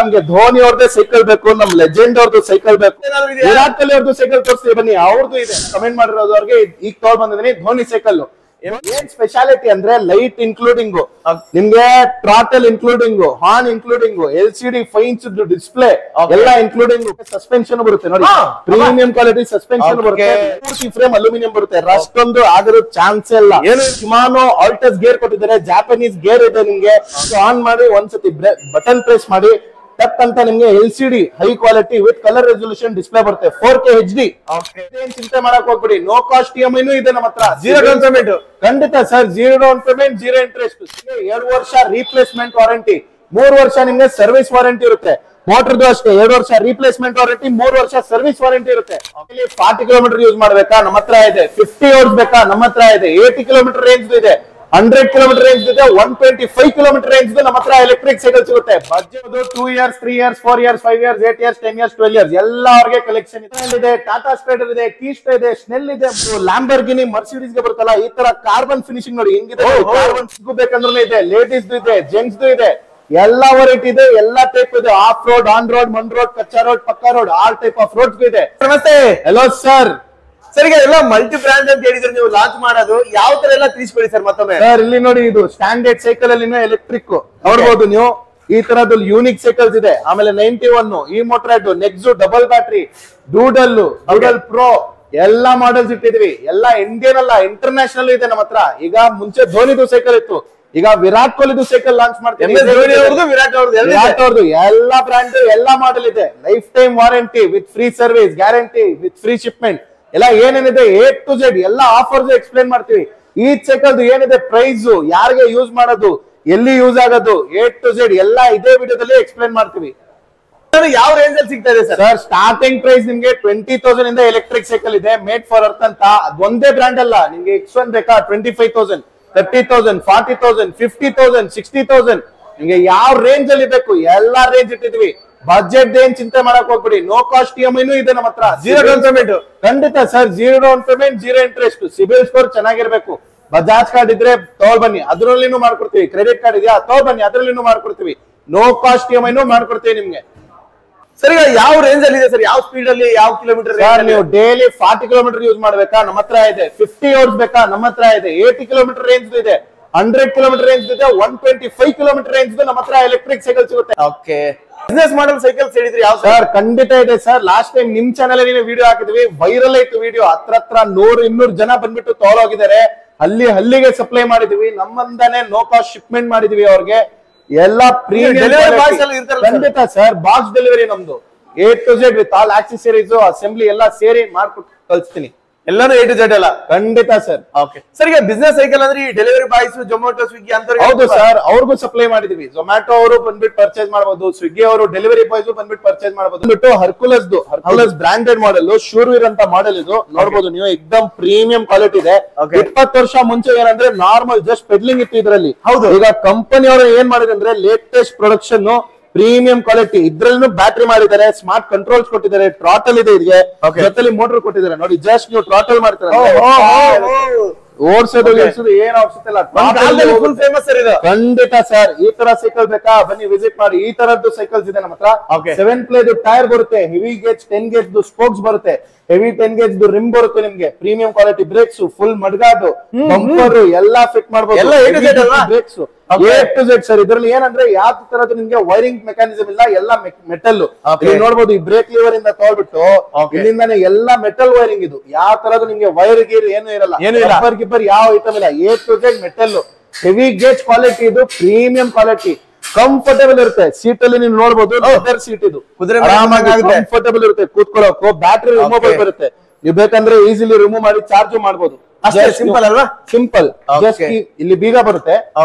ನಮ್ಗೆ ಧೋನಿ ಅವ್ರದ್ದು ಸೈಕಲ್ ಬೇಕು, ನಮ್ ಲೆಜೆಂಡ್ ಅವ್ರದ್ದು ಸೈಕಲ್ ಬೇಕು, ವಿರಾಟ್ ಕೊಹ್ಲಿ ಅವ್ರದ್ದು ಸೈಕಲ್ ತೋರಿಸ್ತೀವಿ ಬನ್ನಿ. ಅವ್ರದ್ದು ಇದೆ, ಕಮೆಂಟ್ ಮಾಡಿರೋದು ಅವ್ರಿಗೆ ಈಗ ತಗೊಂಡ್ ಬಂದಿದ್ದೀನಿ ಧೋನಿ ಸೈಕಲ್. ಏನ್ ಸ್ಪೆಷಾಲಿಟಿ ಅಂದ್ರೆ ಲೈಟ್ ಇನ್ಕ್ಲೂಡಿಂಗ್, ನಿಮ್ಗೆ throttle including, horn including, LCD 5 inch display ಎಲ್ಲ ಇನ್ಕ್ಲೂಡಿಂಗ್, ಸಸ್ಪೆನ್ಷನ್ ಬರುತ್ತೆ ನೋಡಿ, ಪ್ರೀಮಿಯಂ ಕ್ವಾಲಿಟಿ ಸಸ್ಪೆನ್ಷನ್ ಬರುತ್ತೆ, ಫ್ರೇಮ್ ಅಲ್ಯೂಮಿನಿಯಂ ಬರುತ್ತೆ, ರಸ್ಟ್ ಒಂದು ಆಗಿರೋ ಚಾನ್ಸ್ ಇಲ್ಲ. ಶಿಮಾನೋ ಆಲ್ಟಸ್ ಗೇರ್ ಕೊಟ್ಟಿದ್ದಾರೆ, ಜಾಪನೀಸ್ ಗೇರ್ ಇದೆ. ನಿಮ್ಗೆ ಆನ್ ಮಾಡಿ ಒಂದ್ಸತಿ ಬಟನ್ ಪ್ರೆಸ್ ಮಾಡಿ ಟಕ್ ಅಂತ ನಿಮ್ಗೆ LCD high quality with colour resolution display ಬರುತ್ತೆ, 4K HD. ಏನ್ ಚಿಂತೆ ಮಾಡಕ್ ಹೋಗ್ಬಿಡಿ, ನೋ ಕಾಸ್ಟ್ EMI ಇದೆ ನಮ್ಮ ಹತ್ರ, 0 ಡೌನ್ ಪೇಮೆಂಟ್. ಖಂಡಿತ ಸರ್, 0 ಡೌನ್ ಪೇಮೆಂಟ್, 0 ಇಂಟ್ರೆಸ್ಟ್. 2 ವರ್ಷ ರೀಪ್ಲೇಸ್ಮೆಂಟ್ ವಾರಂಟಿ, 3 ವರ್ಷ ನಿಮ್ಗೆ ಸರ್ವಿಸ್ ವಾರಂಟಿ ಇರುತ್ತೆ. ಮೋಟರ್ದು ಅಷ್ಟೇ 2 ವರ್ಷ ರೀಪ್ಲೇಸ್ಮೆಂಟ್ ವಾರಂಟಿ, 3 ವರ್ಷ ಸರ್ವಿಸ್ ವಾರಂಟಿ ಇರುತ್ತೆ. 40 ಕಿಲೋಮೀಟರ್ ಯೂಸ್ ಮಾಡ್ಬೇಕಾ, ನಮ್ಮ ಹತ್ರ ಇದೆ. 50 ಅವರ್ಸ್ ಬೇಕಾ, ನಮ್ಮ ಹತ್ರ ಇದೆ. 80 ಕಿಲೋಮೀಟರ್ ರೇಂಜ್ ಇದೆ, 100 ಕಿಲೋಮೀಟರ್ ರೇಂಜ್ ಇದೆ, 125 ಕಿಲೋಮೀಟರ್ ರೇಂಜ್ ನಮ್ಮ ಹತ್ರ ಎಲೆಕ್ಟ್ರಿಕ್ ಸೈಕಲ್ ಸಿಗುತ್ತೆ. Budget 2 years, 3 years, 4 years, 5 years, 8 years, 10 years, 12 years ಎಲ್ಲ ಅವ್ರಿಗೆ ಕಲೆಕ್ಷನ್ ಇದೆ. ಟಾಟಾ ಸ್ಪೈಡರ್ ಇದೆ, ಕೀಸ್ಟ್ ಇದೆ, ಸ್ನೆಲ್ ಇದೆ, ಲ್ಯಾಂಬರ್ಗಿನಿ, ಮರ್ಸಿಡೀಸ್ ಗೆ ಬರುತ್ತಲ್ಲ ಈ ತರ ಕಾರ್ಬನ್ ಫಿನಿಶಿಂಗ್ ನೋಡಿ ಹೆಂಗಿದೆ. ಕಾರ್ಬನ್ ಬೇಕಂದ್ರೂ ಇದೆ, ಲೇಡೀಸ್ ಇದೆ, ಜೆಂಟ್ಸ್ ಇದೆ, ಎಲ್ಲಾ ವೆರೈಟಿ ಇದೆ, ಎಲ್ಲಾ ಟೈಪ್ ಇದೆ. Of road, on road, Mann road, ಕಚ್ಚಾ ರೋಡ್, ಪಕ್ಕಾ road, all type of roads ಇದೆ. ನಮಸ್ತೆ. Hello sir. ಸರ್, ಈಗ ಎಲ್ಲ ಮಲ್ಟಿ ಬ್ರಾಂಡ್ ಅಂತ ಹೇಳಿದ್ರೆ ನೀವು ಲಾಂಚ್ ಮಾಡೋದು ಯಾವ ತರ ಎಲ್ಲ ತಿಳಿಸ್ಕೊಡಿ ಸರ್ ಮತ್ತೊಮ್ಮೆ. ಸರ್ ಇಲ್ಲಿ ನೋಡಿ, ಇದು ಸ್ಟ್ಯಾಂಡರ್ಡ್ ಸೈಕಲ್ ಅಲ್ಲಿ ಎಲೆಕ್ಟ್ರಿಕ್ ನೋಡಬಹುದು ನೀವು. ಈ ತರದ್ದು ಯೂನಿಕ್ ಸೈಕಲ್ಸ್ ಇದೆ. ಆಮೇಲೆ 91, ಈ ಮೋಟ್ರಾಯ್ಡ್, ನೆಕ್ಸು, ಡಬಲ್ ಬ್ಯಾಟ್ರಿ, ಡೂಡಲ್ ಪ್ರೋ ಎಲ್ಲಾ ಮಾಡೆಲ್ಸ್ ಇಟ್ಟಿದ್ವಿ. ಎಲ್ಲ ಇಂಡಿಯನ್ ಅಲ್ಲ, ಇಂಟರ್ನ್ಯಾಷನಲ್ ಇದೆ ನಮ್ಮ ಹತ್ರ. ಈಗ ಮುಂಚೆ ಧೋನಿದು ಸೈಕಲ್ ಇತ್ತು, ಈಗ ವಿರಾಟ್ ಕೊಹ್ಲಿದು ಸೈಕಲ್ ಲಾಂಚ್ ಮಾಡ್ತೀವಿ. ವಿರಾಟ್ ಅವ್ರದ್ದು ಎಲ್ಲಾ ಬ್ರಾಂಡ್ ಎಲ್ಲಾ ಮಾಡೆಲ್ ಇದೆ. Life time warranty with free service, guarantee with free shipment ಎಲ್ಲ ಏನೇನಿದೆ A to Z ಎಲ್ಲ ಆಫರ್ಸ್ ಎಕ್ಸ್ಪ್ಲೇನ್ ಮಾಡ್ತೀವಿ. ಈ ಸೈಕಲ್ ಏನಿದೆ, ಪ್ರೈಸ್, ಯಾರಿಗೆ ಯೂಸ್ ಮಾಡೋದು, ಎಲ್ಲಿ ಯೂಸ್ ಆಗೋದು, A to Z ಎಲ್ಲ ಇದೇ ವಿಡಿಯೋದಲ್ಲಿ ಎಕ್ಸ್ಪ್ಲೇನ್ ಮಾಡ್ತೀವಿ. ಯಾವ ರೇಂಜ್ ಅಲ್ಲಿ ಸಿಗ್ತಾ ಇದೆ ಸರ್? ಸರ್ ಸ್ಟಾರ್ಟಿಂಗ್ ಪ್ರೈಸ್ ನಿಮ್ಗೆ 20,000 ಇಂದ ಎಲೆಕ್ಟ್ರಿಕ್ ಸೈಕಲ್ ಇದೆ, ಮೇಡ್ ಫಾರ್ ಅರ್ತ್ ಅಂತ. ಒಂದೇ ಬ್ರಾಂಡ್ ಅಲ್ಲ, ನಿಮ್ಗೆ X1 ಬೇಕಾ 25,000, 30,000, 40,000, 50,000, 60,000 ನಿಮ್ಗೆ ಯಾವ ರೇಂಜ್ ಅಲ್ಲಿ ಬೇಕು ಎಲ್ಲಾ ರೇಂಜ್ ಇಟ್ಟಿದ್ವಿ. ಬಜೆಟ್ ಏನ್ ಚಿಂತೆ ಮಾಡಕ್ ಹೋಗ್ಬಿಡಿ, ನೋ ಕಾಸ್ಟ್ EMI ಇದೆ ನಮ್ಮ ಹತ್ರ, 0 ಡೌನ್ ಪೇಮೆಂಟ್. ಖಂಡಿತ sir, 0 down payment, 0 interest. CIBIL score ಚೆನ್ನಾಗಿರ್ಬೇಕು. ಬಜಾಜ್ ಕಾರ್ಡ್ ಇದ್ರೆ ತಗೊಳ್ ಬನ್ನಿ, ಅದ್ರಲ್ಲಿನೂ ಮಾಡ್ಕೊಡ್ತೀವಿ. ಕ್ರೆಡಿಟ್ ಕಾರ್ಡ್ ಇದೆಯಾ ತಗೊಳ್ ಬನ್ನಿ, ಅದ್ರಲ್ಲಿನೂ ಮಾಡ್ಕೊಡ್ತೀವಿ. ನೋ ಕಾಸ್ಟ್ EMI ಮಾಡ್ಕೊಡ್ತೀವಿ ನಿಮ್ಗೆ. ಸರ್, ಈಗ ಯಾವ ರೇಂಜ್ ಅಲ್ಲಿ ಇದೆ ಸರ್? ಯಾವ ಸ್ಪೀಡ್ ಅಲ್ಲಿ, ಯಾವ ಕಿಲೋಮೀಟರ್? ನೀವು ಡೈಲಿ 40 ಕಿಲೋಮೀಟರ್ ಯೂಸ್ ಮಾಡ್ಬೇಕಾ, ನಮ್ಮ ಹತ್ರ ಇದೆ. 50 ಅವರ್ಸ್ ಬೇಕಾ, ನಮ್ಮ ಹತ್ರ ಇದೆ. 80 ಕಿಲೋಮೀಟರ್ ರೇಂಜ್ ಇದೆ, 100 ಕಿಲೋಮೀಟರ್ ರೇಂಜ್ ಇದೆ, 125 ಕಿಲೋಮೀಟರ್ ರೇಂಜ್ ನಮ್ಮ ಹತ್ರ ಎಲೆಕ್ಟ್ರಿಕ್ ಸೈಕಲ್ ಸಿಗುತ್ತೆ. ಓಕೆ. ಬಿಸ್ನೆಸ್ ಮಾಡಲ್ ಸೈಕಲ್ಸ್ ಹೇಳಿದ್ರಿ ಯಾವ ಸರ್? ಖಂಡಿತ ಇದೆ ಸರ್. ಲಾಸ್ಟ್ ಟೈಮ್ ನಿಮ್ ಚಾನಲ್ ಅಲ್ಲಿ ವಿಡಿಯೋ ಹಾಕಿದ್ವಿ, ವೈರಲ್ ಆಯ್ತು ವಿಡಿಯೋ. ಹತ್ರ 100-200 ಜನ ಬಂದ್ಬಿಟ್ಟು ತಗೊಳೋಗಿದ್ದಾರೆ. ಹಲ್ಲಿಗೆ ಸಪ್ಲೈ ಮಾಡಿದ್ವಿ, ನಮ್ಮಂದಾನೆ ನೋ ಕಾಸ್ಟ್ ಶಿಪ್ಮೆಂಟ್ ಮಾಡಿದ್ವಿ ಅವ್ರಿಗೆ. ಎಲ್ಲಾ ಪ್ರೀಮಿಯಂ ಖಂಡಿತ ಸರ್. ಬಾಕ್ಸ್ ಡೆಲಿವರಿ ನಮ್ದು A to Z with all accessories, assembly ಎಲ್ಲ ಸೇರಿ ಮಾಡ್ಕೊಟ್ಟು ಕಳಿಸ್ತೀನಿ. ಎಲ್ಲಾನು A to Z ಅಲ್ಲ? ಖಂಡಿತ ಸರ್. ಓಕೆ ಸರ್, ಈಗ ಬಿಸ್ನೆಸ್ ಸೈಕಲ್ ಅಂದ್ರೆ ಈ ಡೆಲಿವರಿ ಬಾಯ್ಸ್, ಜೊಮ್ಯಾಟೊ, ಸ್ವಿಗ್ಗಿ ಅಂತ. ಹೌದು ಸರ್, ಅವ್ರಿಗೂ ಸಪ್ಲೈ ಮಾಡಿದೀವಿ. ಜೊಮ್ಯಾಟೊ ಅವರು ಬಂದ್ಬಿಟ್ಟು ಪರ್ಚೇಸ್ ಮಾಡಬಹುದು, ಸ್ವಿಗ್ಗಿ ಅವರು ಡೆಲಿವರಿ ಬಾಯ್ಸ್ ಬಂದ್ಬಿಟ್ಟು ಪರ್ಚೇಸ್ ಮಾಡಬಹುದು. ಹರ್ಕುಲಸ್ ಬ್ರಾಂಡೆಡ್ ಮಾಡೆಲ್, ಶೂರ್ವೀರ್ ಅಂತ ಮಾಡೆಲ್ ಇದು ನೋಡಬಹುದು ನೀವು. ಎಕ್ದಮ್ ಪ್ರೀಮಿಯಂ ಕ್ವಾಲಿಟಿ ಇದೆ. 20 ವರ್ಷ ಮುಂಚೆ ಏನಂದ್ರೆ ನಾರ್ಮಲ್ ಜಸ್ಟ್ ಪೆಡ್ಲಿಂಗ್ ಇತ್ತು ಇದರಲ್ಲಿ. ಹೌದು, ಈಗ ಕಂಪನಿ ಅವರು ಏನ್ ಮಾಡಿದ್ರೆ ಅಂದ್ರೆ ಲೇಟೆಸ್ಟ್ ಪ್ರೊಡಕ್ಷನ್, ಪ್ರೀಮಿಯಂ ಕ್ವಾಲಿಟಿ. ಇದ್ರಲ್ಲೂ ಬ್ಯಾಟ್ರಿ ಮಾಡಿದ್ದಾರೆ, ಸ್ಮಾರ್ಟ್ ಕಂಟ್ರೋಲ್ಸ್ ಕೊಟ್ಟಿದ್ದಾರೆ, ಟ್ರಾಟಲ್ ಇದೆ ಇದಕ್ಕೆ, ಜೊತೆಲಿ ಮೋಟರ್ ಕೊಟ್ಟಿದ್ದಾರೆ ನೋಡಿ. ಜಸ್ಟ್ ನೀವು ಟ್ರಾಟಲ್ ಮಾಡ್ತಾರೆ, ಓಡಿಸೋದು ಏನ್ ಅವಶ್ಯಕತೆ ಇಲ್ಲ. ಫುಲ್ ಫೇಮಸ್ ಸರ್ ಇದು. ಖಂಡಿತ ಸರ್. ಈ ತರ ಸೈಕಲ್ ಬೇಕಾ, ಬನ್ನಿ ವಿಸಿಟ್ ಮಾಡಿ. ಈ ತರದ್ದು ಸೈಕಲ್ಸ್ ಇದೆ ನಮ್ಮ ಹತ್ರ. 7 ಪ್ಲೇದು ಟೈರ್ ಬರುತ್ತೆ, ಹೆವಿ ಗೇಜ್ 10 ಗೇಜ್ ಸ್ಪೋಕ್ಸ್ ಬರುತ್ತೆ, ಹೆವಿ 10 ಗೇಜ್ ರಿಮ್ ಬರುತ್ತೆ ನಿಮ್ಗೆ. Premium quality brakes, full mudguard, bumper ಎಲ್ಲಾ ಫಿಟ್ ಮಾಡಬಹುದು. Brakes A to Z sir. ಇದ್ರಲ್ಲಿ ಏನಂದ್ರೆ ಯಾವ ತರದ್ದು ನಿಮ್ಗೆ ವೈರಿಂಗ್ ಮೆಕ್ಯಾನಿಸಮ್ ಇಲ್ಲ, ಎಲ್ಲ ಮೆಟಲ್. ನೋಡಬಹುದು, ಈ ಬ್ರೇಕ್ ಲಿವರ್ ಇಂದ ತಗೊಳ್ಬಿಟ್ಟು ಇಲ್ಲಿಂದಾನೆ ಎಲ್ಲಾ ಮೆಟಲ್ ವೈರಿಂಗ್. ಇದು ಯಾವ ತರದ್ದು ನಿಮ್ಗೆ ವೈರ್ ಗೀರ್ ಏನು ಇರಲ್ಲ, ಗಿಬ್ಬರ್ ಯಾವ ಐಟಮ್ ಇಲ್ಲ. A to Z metal, heavy gauge quality, ಇದು ಪ್ರೀಮಿಯಂ ಕ್ವಾಲಿಟಿ. ಕಂಫರ್ಟೇಬಲ್ ಇರುತ್ತೆ. ಸೀಟ್ ಅಲ್ಲಿ ನೀವು ನೋಡಬಹುದು, ಲೆದರ್ ಸೀಟ್ ಇದು, ಕಂಫರ್ಟೇಬಲ್ ಇರುತ್ತೆ ಕೂತ್ಕೊಳ್ಳೋಕು. ಬ್ಯಾಟ್ರಿ ರಿಮೂವಬಲ್ ಬರುತ್ತೆ, ನೀವು ಬೇಕಂದ್ರೆ ಈಸಿಲಿ ರಿಮೂವ್ ಮಾಡಿ ಚಾರ್ಜ್ ಮಾಡಬಹುದು. ಸಿಂಪಲ್ ಅಲ್ವಾ? ಸಿಂಪಲ್. ಜಸ್ಟ್ ಇಲ್ಲಿ ಬೀಗ ಬರುತ್ತೆ,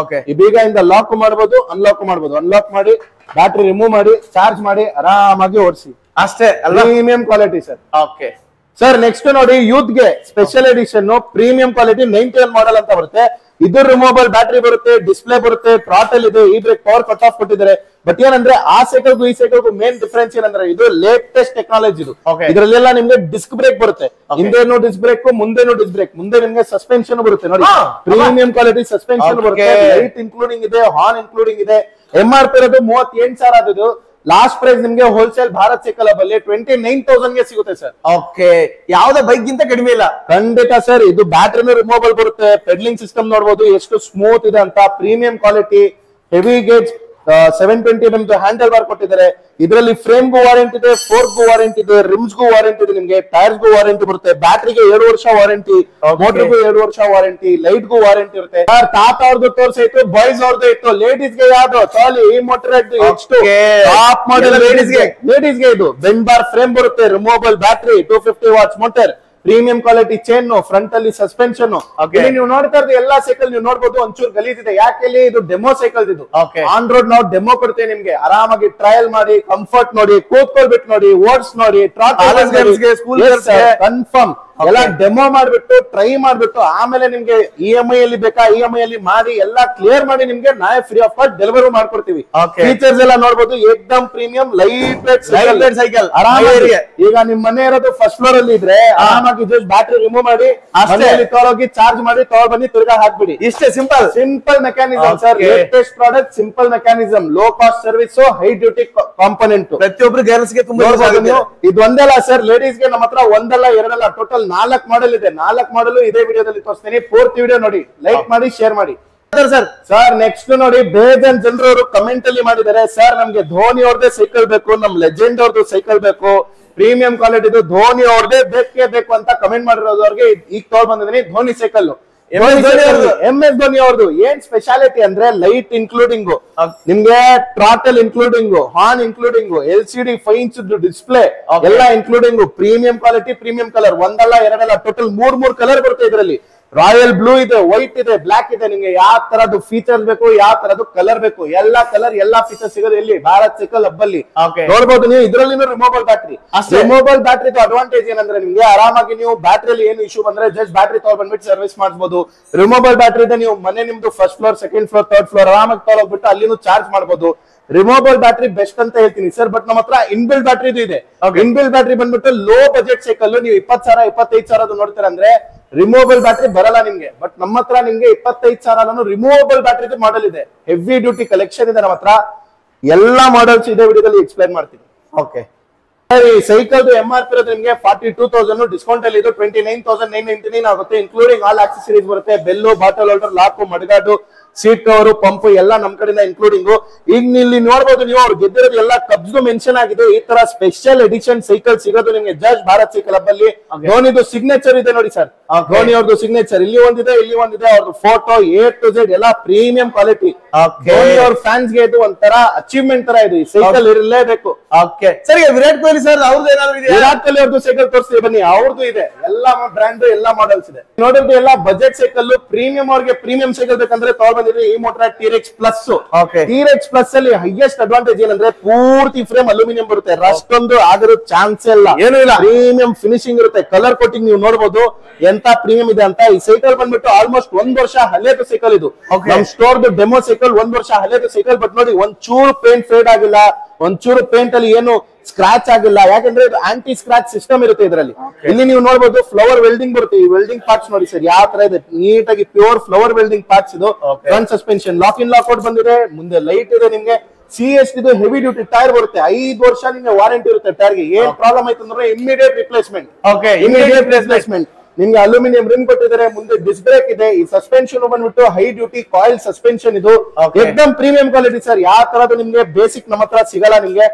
ಈ ಬೀಗ ಇಂದ ಲಾಕ್ ಮಾಡಬಹುದು, ಅನ್ಲಾಕ್ ಮಾಡಬಹುದು. ಅನ್ಲಾಕ್ ಮಾಡಿ ಬ್ಯಾಟ್ರಿ ರಿಮೂವ್ ಮಾಡಿ ಚಾರ್ಜ್ ಮಾಡಿ ಆರಾಮಾಗಿ ಓಡಿಸಿ ಅಷ್ಟೇ. Premium quality sir. Okay sir, next ನೋಡಿ, ಯೂತ್ ಗೆ special edition premium quality 91 model ಅಂತ ಬರುತ್ತೆ. ಇದು ರಿಮೂವಬಲ್ ಬ್ಯಾಟ್ರಿ ಬರುತ್ತೆ, ಡಿಸ್ಪ್ಲೇ ಬರುತ್ತೆ, ಟ್ರಾಟಲ್ ಇದೆ, ಈ ಬ್ರೇಕ್ ಪವರ್ ಕಟ್ ಆಫ್ ಕೊಟ್ಟಿದ್ದಾರೆ. ಬಟ್ ಏನಂದ್ರೆ ಆ ಸೈಕಲ್ಗೂ ಈ ಸೈಕಲ್ಗೂ ಮೇನ್ ಡಿಫರೆನ್ಸ್ ಏನಂದ್ರೆ ಇದು ಲೇಟೆಸ್ಟ್ ಟೆಕ್ನಾಲಜಿ. ಇದು ಇದರಲ್ಲೆಲ್ಲ ನಿಮ್ಗೆ ಡಿಸ್ಕ್ ಬ್ರೇಕ್ ಬರುತ್ತೆ, ಹಿಂದೆನೂ ಡಿಸ್ಕ್ ಬ್ರೇಕ್, ಮುಂದೆನೂ ಡಿಸ್ಕ್ ಬ್ರೇಕ್, ಮುಂದೆ ನಿಮ್ಗೆ ಸಸ್ಪೆನ್ಷನ್ ಬರುತ್ತೆ ನೋಡಿ. ಪ್ರೀಮಿಯಂ ಕ್ವಾಲಿಟಿ ಸಸ್ಪೆನ್ಷನ್ ಬರುತ್ತೆ, ಲೈಟ್ ಇನ್ಕ್ಲೂಡಿಂಗ್ ಇದೆ, ಹಾರ್ನ್ ಇನ್ಕ್ಲೂಡಿಂಗ್ ಇದೆ. MRP ಇರೋದು 38,000 ಆದದ್ದು ಲಾಸ್ಟ್ ಪ್ರೈಸ್ ನಿಮ್ಗೆ ಹೋಲ್ಸೇಲ್ ಭಾರತ್ ಸೈಕಲ್ ಹಬ್ ಅಲ್ಲಿ 29,000 ಗೆ ಸಿಗುತ್ತೆ ಸರ್. ಓಕೆ, ಯಾವ್ದೇ ಬೈಕ್ ಗಿಂತ ಕಡಿಮೆ ಇಲ್ಲ. ಖಂಡಿತ ಸರ್. ಇದು ಬ್ಯಾಟ್ರಿನೂ ರಿಮೂವಬಲ್ ಬರುತ್ತೆ. ಪೆಡ್ಲಿಂಗ್ ಸಿಸ್ಟಮ್ ನೋಡಬಹುದು ಎಷ್ಟು ಸ್ಮೂತ್ ಇದೆ ಅಂತ. Premium quality, heavy gauge 720 mm handle bar ಕೊಟ್ಟಿದ್ದಾರೆ. ಇದರಲ್ಲಿ ಫ್ರೇಮ್ ಗೂ ವಾರಂಟಿ ಇದೆ, ಫೋರ್ಕ್ ಗೂ ವಾರಂಟಿ ಇದೆ, ರಿಮ್ಸ್ ಗೂ ವಾರಂಟಿ ಇದೆ, ನಿಮ್ಗೆ ಟೈರ್ಸ್ ಗೂ ವಾರಂಟಿ ಬರುತ್ತೆ. ಬ್ಯಾಟ್ರಿಗೆ 7 ವರ್ಷ ವಾರಂಟಿ, ಮೋಟರ್ಗೂ 7 ವರ್ಷ ವಾರಂಟಿ, ಲೈಟ್ ಗೂ ವಾರಂಟಿ ಇರುತ್ತೆ. ತಾತ ಅವ್ರದ್ದು ತೋರ್ಸಾಯ್ತು, ಬಾಯ್ಸ್ ಅವ್ರದ್ದು ಇತ್ತು, ಲೇಡೀಸ್ ಗೆ ಯಾವ್ದು ಸಾಲಿ ಈ ಮೋಟರ್ ಟಾಪ್ ಮಾಡೆಲ್ ಲೇಡೀಸ್ ಗೆ ಇದು ಬೆಂಡ್ ಬಾರ್ ಫ್ರೇಮ್ ಬರುತ್ತೆ, removable battery, 250 what's motor, premium quality chain, front ಅಲ್ಲಿ ಸಸ್ಪೆನ್ಷನ್. ನೀವು ನೋಡ್ತಾ ಇರೋದು ಎಲ್ಲಾ ಸೈಕಲ್ ನೀವು ನೋಡಬಹುದು ಒಂಚೂರು ಗಲೀಜಿದೆ. ಯಾಕೆ ಇದು ಡೆಮೋ ಸೈಕಲ್. ಇದು ಆನ್ ರೋಡ್ ನಾವು ಡೆಮೋ ಕೊಡ್ತೇವೆ ನಿಮ್ಗೆ. ಆರಾಮಾಗಿ ಟ್ರಯಲ್ ಮಾಡಿ, ಕಂಫರ್ಟ್ ನೋಡಿ, ಕೂತ್ಕೊಳ್ಬಿಟ್ಟು ನೋಡಿ, ಓಡ್ಸ್ ನೋಡಿ, ಕನ್ಫರ್ಮ್ ಎಲ್ಲ ಡೆಮೋ ಮಾಡ್ಬಿಟ್ಟು ಟ್ರೈ ಮಾಡ್ಬಿಟ್ಟು ಆಮೇಲೆ ನಿಮ್ಗೆ EMI ಅಲ್ಲಿ ಬೇಕಾ EMI ಅಲ್ಲಿ ಮಾಡಿ ಎಲ್ಲ ಕ್ಲಿಯರ್ ಮಾಡಿ ನಿಮ್ಗೆ ನಾವೇ ಫ್ರೀ ಆಫ್ ಕಾಸ್ಟ್ ಡೆಲಿವರಿ ಮಾಡ್ಕೊಡ್ತೀವಿ. ಫೀಚರ್ಸ್ ಎಲ್ಲ ನೋಡಬಹುದು. ಏಕ್ದಮ್ ಪ್ರೀಮಿಯಂ ಲೈಟ್ ವೇಟ್ ಸೈಕಲ್. ಆರಾಮಾಗಿ ಈಗ ನಿಮ್ ಮನೆ ಇರೋದು ಫಸ್ಟ್ ಫ್ಲೋರ್ ಅಲ್ಲಿ ಇದ್ರೆ ಆರಾಮಾಗಿ ಜಸ್ಟ್ ಬ್ಯಾಟ್ರಿ ರಿಮೂವ್ ಮಾಡಿ ಮನೆಯಲ್ಲಿ ತೊಗೊಳೋಗಿ ಚಾರ್ಜ್ ಮಾಡಿ ತಗೊಂಡ್ ಬನ್ನಿ, ತಿರ್ಗಾ ಹಾಕ್ಬಿಡಿ. ಇಷ್ಟೇ simple mechanism sir. Latest product, simple mechanism, low cost service, high duty component. ಪ್ರತಿಯೊಬ್ರು ಗರ್ಲ್ಸ್ ಗೆ ತುಂಬಾ ಇದು ಒಂದಲ್ಲ ಸರ್. ಲೇಡೀಸ್ ಗೆ ನಮ್ಮ ಹತ್ರ ಒಂದಲ್ಲ ಎರಡಲ್ಲ, ಟೋಟಲ್ 4 ಮಾಡೆಲ್ ಇದೆ. 4 ಮಾಡೆಲ್ ಇದೇ ವಿಡಿಯೋದಲ್ಲಿ ತೋರಿಸ್ತೀನಿ. ಪೂರ್ತಿ ವಿಡಿಯೋ ನೋಡಿ, ಲೈಕ್ ಮಾಡಿ, ಶೇರ್ ಮಾಡಿ ಸರ್. ನೆಕ್ಸ್ಟ್ ನೋಡಿ, ಬೇಜನ್ ಜನರು ಅವರು ಕಮೆಂಟ್ ಅಲ್ಲಿ ಮಾಡಿದ್ದಾರೆ, ಸರ್ ನಮ್ಗೆ ಧೋನಿ ಅವ್ರದೇ ಸೈಕಲ್ ಬೇಕು, ನಮ್ ಲೆಜೆಂಡ್ ಅವ್ರದ್ದು ಸೈಕಲ್ ಬೇಕು, ಪ್ರೀಮಿಯಂ ಕ್ವಾಲಿಟಿದು ಧೋನಿ ಅವ್ರದೇ ಬೇಕೇ ಬೇಕು ಅಂತ ಕಮೆಂಟ್ ಮಾಡಿರೋದವ್ರಿಗೆ ಈಗ ತಗೊಂಡ್ ಬಂದಿದ್ದೀನಿ ಧೋನಿ ಸೈಕಲ್. MS ಧೋನಿ ಅವ್ರದ್ದು ಏನ್ ಸ್ಪೆಷಾಲಿಟಿ ಅಂದ್ರೆ ಲೈಟ್ ಇನ್ಕ್ಲೂಡಿಂಗ್, ನಿಮ್ಗೆ throttle including, horn including, LCD 5 inch display ಎಲ್ಲ including, premium quality, premium colour, ಒಂದಲ್ಲ ಎರಡಲ್ಲ ಟೋಟಲ್ 3 ಕಲರ್ ಬರುತ್ತೆ ಇದರಲ್ಲಿ. ರಾಯಲ್ ಬ್ಲೂ ಇದೆ, ವೈಟ್ ಇದೆ, ಬ್ಲಾಕ್ ಇದೆ. ನಿಮ್ಗೆ ಯಾವ ತರದ್ದು ಫೀಚರ್ಸ್ ಬೇಕು, ಯಾವ ತರದ್ದು ಕಲರ್ ಬೇಕು, ಎಲ್ಲಾ ಕಲರ್ ಎಲ್ಲಾ ಫೀಚರ್ಸ್ ಸಿಗೋದು ಇಲ್ಲಿ ಭಾರತ್ ಸೈಕಲ್ ಹಬ್ ಅಲ್ಲಿ ನೋಡಬಹುದು ನೀವು. ಇದರಲ್ಲಿ removable battery. Removable battery advantage ಏನಂದ್ರೆ ನಿಮ್ಗೆ ಆರಾಮಾಗಿ ನೀವು ಬ್ಯಾಟ್ರಿಯಲ್ಲಿ ಏನು ಇಶ್ಯೂ ಬಂದ್ರೆ ಜಸ್ಟ್ ಬ್ಯಾಟ್ರಿ ತಗೊಂಡ್ ಬಂದ್ಬಿಟ್ಟು ಸರ್ವಿಸ್ ಮಾಡಬಹುದು. ರಿಮೂವಬಲ್ ಬ್ಯಾಟ್ರಿ ಇದೆ, ನೀವು ಮನೆ ನಿಮ್ದು first floor, second floor, third floor ಆರಾಮಾಗಿ ತಗೊಂಡ್ಬಿಟ್ಟು ಅಲ್ಲಿನೂ ಚಾರ್ಜ್ ಮಾಡಬಹುದು. ರಿಮೂವಬಲ್ ಬ್ಯಾಟ್ರಿ ಬೆಸ್ಟ್ ಅಂತ ಹೇಳ್ತೀನಿ ಸರ್. ಬಟ್ ನಮ್ಮ ಹತ್ರ ಇನ್ಬಿಲ್ಡ್ ಬ್ಯಾಟ್ರಿ ಇದೆ. ಇನ್ಬಿಲ್ಡ್ ಬ್ಯಾಟ್ರಿ ಬಂದ್ಬಿಟ್ಟು ಲೋ ಬಜೆಟ್ ಸೈಕಲ್ ನೀವು 20,000 25,000 ನೋಡ್ತೀರ ಅಂದ್ರೆ ರಿಮೂವಬಲ್ ಬ್ಯಾಟ್ರಿ ಬರಲ್ಲ ನಿಮ್ಗೆ. ಬಟ್ ನಮ್ಮ ಹತ್ರ ನಿಮ್ಗೆ 25,000 ರಿಮೂವಬಲ್ ಬ್ಯಾಟ್ರಿ ಮಾಡೆಲ್ ಇದೆ. ಹೆವಿ ಡ್ಯೂಟಿ ಕಲೆಕ್ಷನ್ ಇದೆ ನಮ್ಮ ಹತ್ರ. ಎಲ್ಲಾ ಮಾಡೆಲ್ಸ್ ಇದೇ ವಿಡಿಯೋದಲ್ಲಿ ಎಕ್ಸ್ಪ್ಲೈನ್ ಮಾಡ್ತೀನಿ. ಓಕೆ, ಸೈಕಲ್ MRP ಇರೋದು ನಿಮ್ಗೆ 42,000, ಡಿಸ್ಕೌಂಟ್ ಅಲ್ಲಿ ಇದು 29,999 ಆಗುತ್ತೆ. ಇನ್ಕ್ಲೂಡಿಂಗ್ ಆಲ್ ಆಕ್ಸೆಸರೀಸ್ ಬರುತ್ತೆ. Bell, bottle holder, lock, mudguard, seat cover, pump ಎಲ್ಲ ನಮ್ ಕಡೆಯಿಂದ ಇನ್ಕ್ಲೂಡಿಂಗ್. ಈಗ ಇಲ್ಲಿ ನೋಡಬಹುದು ನೀವು ಅವ್ರು ಗೆದ್ದಿರೋದು ಎಲ್ಲ ಕಬ್ಸ್ ಮೆನ್ಷನ್ ಆಗಿದೆ. ಈ ತರ ಸ್ಪೆಷಲ್ ಎಡಿಷನ್ ಸೈಕಲ್ ಸಿಗೋದು ನಿಮ್ಗೆ ಜಸ್ಟ್ ಭಾರತ್ ಸೈಕಲ್ ಹಬ್ ಅಲ್ಲಿ. ಧೋನಿದು ಸಿಗ್ನೇಚರ್ ಇದೆ ನೋಡಿ ಸರ್. ಧೋನಿ ಅವ್ರದ್ದು ಸಿಗ್ನೇಚರ್ ಇಲ್ಲಿ ಒಂದಿದೆ, ಇಲ್ಲಿ ಒಂದಿದೆ. ಅವ್ರದ್ದು ಫೋಟೋ A to Z ಎಲ್ಲ ಪ್ರೀಮಿಯಂ ಕ್ವಾಲಿಟಿ. ಧೋನಿ ಅವ್ರ ಫ್ಯಾನ್ಸ್ ಗೆ ಇದು ಒಂಥರ ಅಚೀವ್ಮೆಂಟ್ ತರ ಇದೆ. ಈ ಸೈಕಲ್ ಇರಲೇಬೇಕು. ಸರಿ, ವಿರಾಟ್ ಕೊಹ್ಲಿ ಸರ್ ಅವ್ರದ್ದು ಏನಾದ್ರು ಇದೆ? ವಿರಾಟ್ ಕೊಹ್ಲಿ ಅವ್ರದ್ದು ಸೈಕಲ್ ತೋರಿಸ್ತೀವಿ ಬನ್ನಿ. ಅವ್ರದ್ದು ಇದೆ, ಎಲ್ಲಾ ಬ್ರ್ಯಾಂಡ್ ಎಲ್ಲಾ ಮಾಡೆಲ್ಸ್ ಇದೆ. ನೋಡಿದ್ರೆ ಎಲ್ಲ ಬಜೆಟ್ ಸೈಕಲ್. ಪ್ರೀಮಿಯಂ ಅವ್ರಿಗೆ ಪ್ರೀಮಿಯಂ ಸೈಕಲ್ ಬೇಕಂದ್ರೆ ಬಂದಿದ್ರೆ ಈ motor TRX plus. TRX plus ಅಲ್ಲಿ ಹೈಯೆಸ್ಟ್ ಅಡ್ವಾಂಟೇಜ್ ಏನಂದ್ರೆ ಪೂರ್ತಿ ಫ್ರೇಮ್ ಅಲ್ಯೂಮಿನಿಯಂ ಬರುತ್ತೆ. ರಸ್ಟ್ ಒಂದು ಆಗಿರೋ ಚಾನ್ಸ್ ಇಲ್ಲ, ಏನೂ ಇಲ್ಲ. ಪ್ರೀಮಿಯಂ ಫಿನಿಶಿಂಗ್ ಇರುತ್ತೆ. ಕಲರ್ ಕೋಟಿಂಗ್ ನೀವು ನೋಡಬಹುದು ಎಂತ ಪ್ರೀಮಿಯಂ ಇದೆ ಅಂತ. ಈ ಸೈಕಲ್ ಬಂದ್ಬಿಟ್ಟು ಆಲ್ಮೋಸ್ಟ್ 1 ವರ್ಷ ಹಳೆಯದು ಸೈಕಲ್ ಇದು. ನಮ್ ಸ್ಟೋರ್ ಡೆಮೋ ಸೈಕಲ್ 1 ವರ್ಷ ಹಳೆಯದು ಸೈಕಲ್. ಬಟ್ ನೋಡಿ ಒಂಚೂರು ಪೇಂಟ್ ಫೇಡ್ ಆಗಿಲ್ಲ, ಒಂಚೂರು ಪೇಂಟ್ ಅಲ್ಲಿ ಏನು ಸ್ಕ್ರಾಚ್ ಆಗಿಲ್ಲ. ಯಾಕಂದ್ರೆ ಇದು ಆಂಟಿ ಸ್ಕ್ರಾಚ್ ಸಿಸ್ಟಮ್ ಇರುತ್ತೆ ಇದರಲ್ಲಿ. ಇಲ್ಲಿ ನೀವು ನೋಡಬಹುದು ಫ್ಲವರ್ ವೆಲ್ಡಿಂಗ್ ಬರುತ್ತೆ. ಈ ವೆಲ್ಡಿಂಗ್ ಪಾರ್ಟ್ಸ್ ನೋಡಿ ಸರ್ ಯಾವ ತರ ಇದೆ, ನೀಟಾಗಿ ಪ್ಯೂರ್ ಫ್ಲವರ್ ವೆಲ್ಡಿಂಗ್ ಪಾರ್ಟ್ಸ್ ಇದು. Front suspension lock in lock out ಬಂದಿದೆ. ಮುಂದೆ ಲೈಟ್ ಇದೆ ನಿಮ್ಗೆ. CS ಇದು ಹೆವಿ ಡ್ಯೂಟಿ ಟೈರ್ ಬರುತ್ತೆ. 5 ವರ್ಷ ನಿಮ್ಗೆ ವಾರಂಟಿ ಇರುತ್ತೆ ಟೈರ್ಗೆ. ಏನ್ ಪ್ರಾಬ್ಲಮ್ ಆಯ್ತು ಅಂದ್ರೆ ಇಮಿಡಿಯೇಟ್ ರಿಪ್ಲೇಸ್ಮೆಂಟ್. Immediate replacement. ನಿಮ್ಗೆ ಅಲ್ಯೂಮಿನಿಯಂ ರಿಮ್ ಕೊಟ್ಟಿದ್ದಾರೆ. ಮುಂದೆ ಡಿಸ್ಕ್ ಬ್ರೇಕ್ ಇದೆ. ಈ ಸಸ್ಪೆನ್ಷನ್ ಬಂದ್ಬಿಟ್ಟು ಹೈ ಡ್ಯೂಟಿ ಕಾಯಿಲ್ ಸಸ್ಪೆನ್ಷನ್ ಇದು. ಎಕ್ದಮ್ ಪ್ರೀಮಿಯಂ ಕ್ವಾಲಿಟಿ ಸರ್. ಯಾವ ತರದ್ದು ನಿಮ್ಗೆ ಬೇಸಿಕ್ ನಮ್ಮ ಹತ್ರ ಸಿಗಲ್ಲ ನಿಮ್ಗೆ.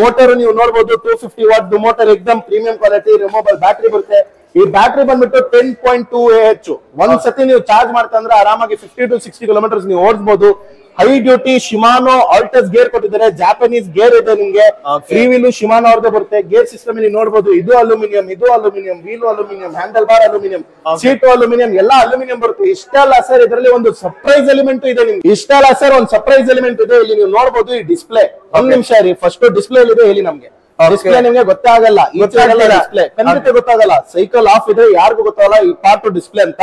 ಮೋಟರ್ ನೀವು ನೋಡಬಹುದು 250 ವಾಟ್ ಮೋಟರ್, ಎಕ್ದಮ್ ಪ್ರೀಮಿಯಂ ಕ್ವಾಲಿಟಿ. ರಿಮೂವಬಲ್ ಬ್ಯಾಟ್ರಿ ಬರುತ್ತೆ. ಈ ಬ್ಯಾಟ್ರಿ ಬಂದ್ಬಿಟ್ಟು 10.2 AH. ಒಂದ್ ಸತಿ ನೀವು ಚಾರ್ಜ್ ಮಾಡ್ತಾ ಅಂದ್ರೆ ಆರಾಮಾಗಿ 50 to 60 ಕಿಲೋಮೀಟರ್ಸ್ ನೀವು ಓಡಿಸಬಹುದು. ಹೈ ಡ್ಯೂಟಿ ಶಿಮಾನೋ ಆಲ್ಟಸ್ ಗೇರ್ ಕೊಟ್ಟಿದ್ದಾರೆ. ಜಾಪನೀಸ್ ಗೇರ್ ಇದೆ ನಿಮ್ಗೆ. ಫ್ರೀ ವೀಲ್ ಶಿಮಾನೋ ಅವ್ರದೇ ಬರುತ್ತೆ. ಗೇರ್ ಸಿಸ್ಟಮ್ ಇಲ್ಲಿ ನೋಡಬಹುದು. ಇದು ಅಲ್ಯೂಮಿನಿಯಂ, ಇದು aluminium, wheel aluminium, handle bar aluminium, seat aluminium, ಎಲ್ಲ ಅಲ್ಯೂಮಿನಿಯಂ ಬರುತ್ತೆ. ಇಷ್ಟಲ್ಲ ಸರ್, ಇದರಲ್ಲಿ ಒಂದು ಸರ್ಪ್ರೈಸ್ ಎಲಿಮೆಂಟ್ ಇದೆ ನಿಮ್ಗೆ. ಇಷ್ಟಲ್ಲ ಸರ್, ಒಂದು ಸರ್ಪ್ರೈಸ್ ಎಲಿಮೆಂಟ್ ಇದೆ. ಇಲ್ಲಿ ನೀವು ನೋಡಬಹುದು ಈ ಡಿಸ್ಪ್ಲೇ. ಒಂದ್ ನಿಮಿಷ ರೀ, ಫಸ್ಟ್ ಡಿಸ್ಪ್ಲೇ ಇದೆ ಇಲ್ಲಿ ನಮ್ಗೆ. ಡಿಸ್ಪ್ಲೇ ನಿಮ್ಗೆ ಗೊತ್ತಾಗಲ್ಲ, ಡಿಸ್ಪ್ಲೇ ಖಂಡಿತ ಗೊತ್ತಾಗಲ್ಲ. ಸೈಕಲ್ ಆಫ್ ಇದೆ, ಯಾರಿಗೂ ಗೊತ್ತಾಗಲ್ಲ ಈ ಪಾರ್ಟ್ ಡಿಸ್ಪ್ಲೇ ಅಂತ.